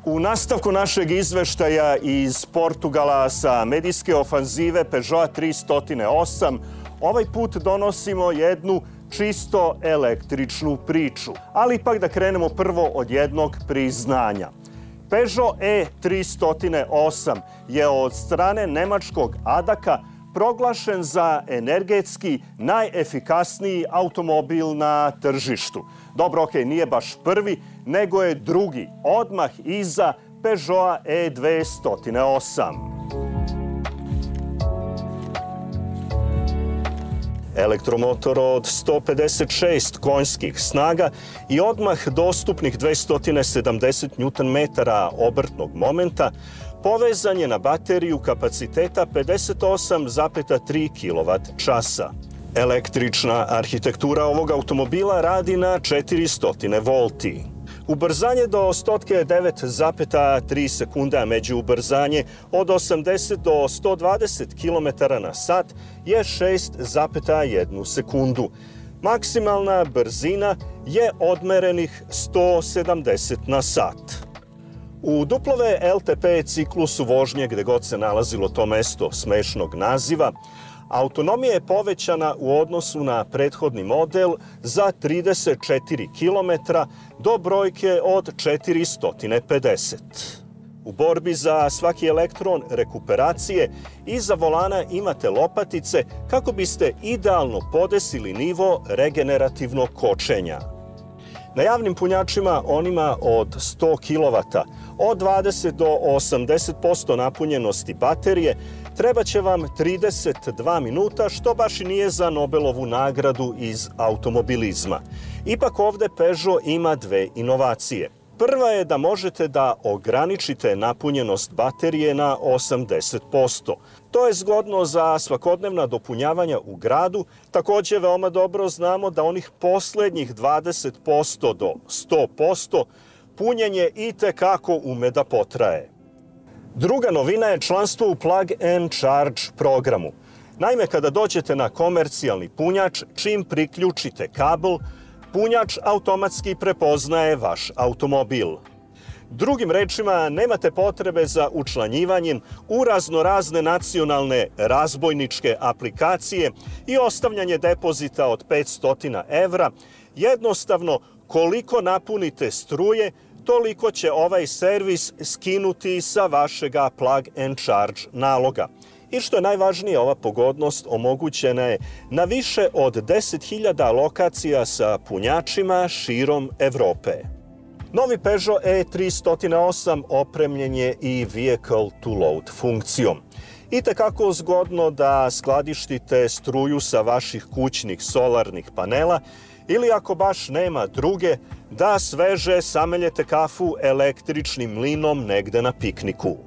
U nastavku našeg izveštaja iz Portugala sa medijske ofanzive Peugeota 308 ovaj put donosimo jednu čisto električnu priču. Ali ipak da krenemo prvo od jednog priznanja. Peugeot E308 je od strane nemačkog ADAC-a proglašen za energetski najefikasniji automobil na tržištu. Dobro, okej, nije baš prvi, nego je drugi, odmah iza Peugeota E208. Elektromotor od 156 konjskih snaga i odmah dostupnih 270 Nm obrtnog momenta povezan je na bateriju kapaciteta 58,3 kWh. Električna arhitektura ovog automobila radi na 400 volti. Ubrzanje do 109,3 sekunde, a među ubrzanje od 80 do 120 km na sat je 6,1 sekundu. Maksimalna brzina je odmerenih 170 na sat. U duplove LTP ciklusu vožnje, gde god se nalazilo to mesto smešnog naziva, autonomija je povećana u odnosu na prethodni model za 34 km do brojke od 450. U borbi za svaki elektron rekuperacije iza volana imate lopatice kako biste idealno podesili nivo regenerativnog kočenja. Na javnim punjačima, onima od 100 kW, od 20 do 80% napunjenosti baterije, treba će vam 32 minuta, što baš i nije za Nobelovu nagradu iz automobilizma. Ipak ovde Peugeot ima dve inovacije. Prva je da možete da ograničite napunjenost baterije na 80%. To je zgodno za svakodnevna dopunjavanja u gradu. Takođe, veoma dobro znamo da onih poslednjih 20% do 100% punjenje i tekako ume da potraje. Druga novina je članstvo u Plug and Charge programu. Naime, kada dođete na komercijalni punjač, čim priključite kabel, punjač automatski prepoznaje vaš automobil. Drugim rečima, nemate potrebe za učlanjivanjem u raznorazne nacionalne razbojničke aplikacije i ostavljanje depozita od 500 evra. Jednostavno, koliko napunite struje, toliko će ovaj servis skinuti sa vašega Plug and Charge naloga. I što je najvažnije, ova pogodnost omogućena je na više od 10.000 lokacija sa punjačima širom Evrope. Novi Peugeot E308 opremljen je i Vehicle to Load funkcijom. I tekako zgodno da skladištite struju sa vaših kućnih solarnih panela ili ako baš nema druge, da sveže sameljete kafu električnim mlinom negde na pikniku.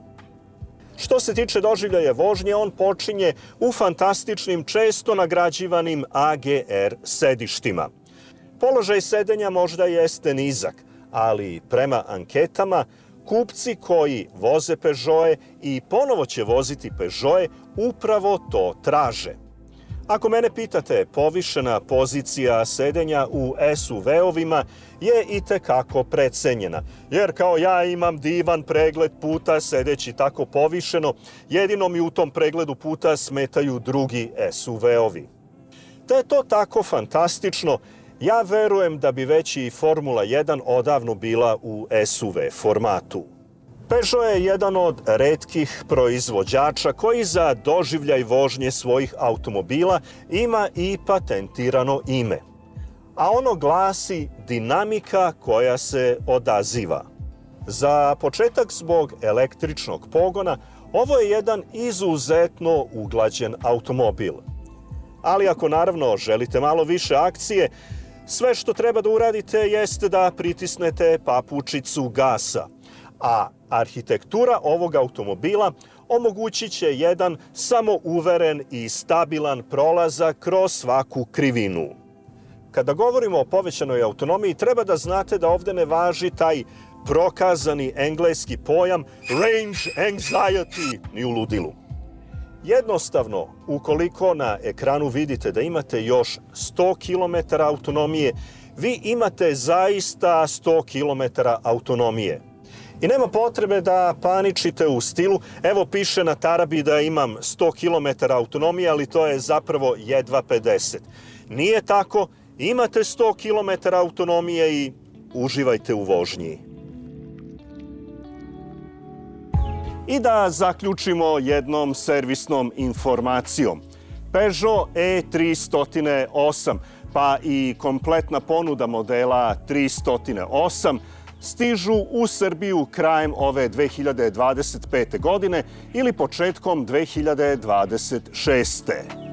Što se tiče doživljaja vožnje, on počinje u fantastičnim, često nagrađivanim AGR sedištima. Položaj sedenja možda jeste nizak, ali prema anketama, kupci koji voze Peugeote i ponovo će voziti Peugeote upravo to traže. Ako mene pitate, povišena pozicija sedenja u SUV-ovima je itekako precenjena, jer kao ja imam divan pregled puta sedeći tako povišeno, jedino mi u tom pregledu puta smetaju drugi SUV-ovi. Da je to tako fantastično, ja verujem da bi već i Formula 1 odavno bila u SUV formatu. Peugeot je jedan od retkih proizvođača koji za doživljaj vožnje svojih automobila ima i patentirano ime. A ono glasi dinamika koja se odaziva. Za početak, zbog električnog pogona, ovo je jedan izuzetno uglađen automobil. Ali ako naravno želite malo više akcije, sve što treba da uradite jeste da pritisnete papučicu gasa. A arhitektura ovog automobila omogućit će jedan samouveren i stabilan prolazak kroz svaku krivinu. Kada govorimo o povećanoj autonomiji, treba da znate da ovde ne važi taj prokazani engleski pojam range anxiety ni u ludilu. Jednostavno, ukoliko na ekranu vidite da imate još 100 km autonomije, vi imate zaista 100 km autonomije. I nema potrebe da paničite u stilu, evo piše na tarabi da imam 100 km autonomije, ali to je zapravo jedva 50. Nije tako, imate 100 km autonomije i uživajte u vožnji. I da zaključimo jednom servisnom informacijom. Peugeot E308, pa i kompletna ponuda modela 308 stižu u Srbiju krajem ove 2025. godine ili početkom 2026.